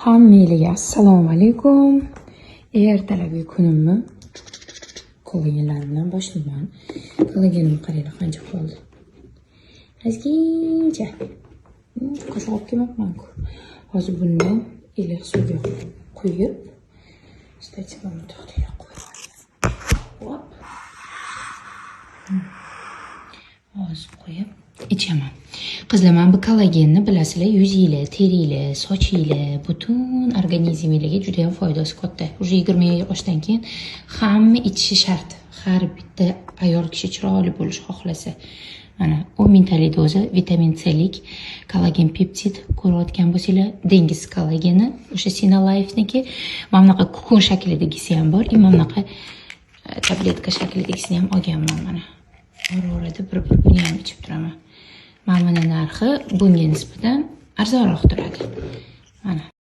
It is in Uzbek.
Hammaga assalomu alaykum. Ertalabki kunimni kollagenlar bilan boshlayman. Kollagenim qaranglar qancha qoldi. Ozgincha. Qoshiq olib kelmoqman-ku. Hozir buni iliq suvga quyib, stativani to'xtaga qo'yib. Hop. Hozir qo'yib ichaman. Qizlar, men bu kollagenni bilasizlar, yuzinglar, teringlar, sochinglar, butun organizmingizga juda ham foydasi katta. Уже 20 yoshdan keyin hamma ichishi shart. Har bitta ayol kishi chiroyli bo'lish xohlasa. Mana 10 mingtalik doza vitamin C lik kollagen peptid ko'rayotgan bo'lsanglar, dengiz kollageni, o'sha Sinalifeniki, mana bunaqa kukun shaklidagisi ham bor, mana bunaqa tabletka shaklidagisini ham olganman mana. Orada bir buni ham ichib turaman. Mana buni narxi bunga nisbatan arzonroq turadi. Mana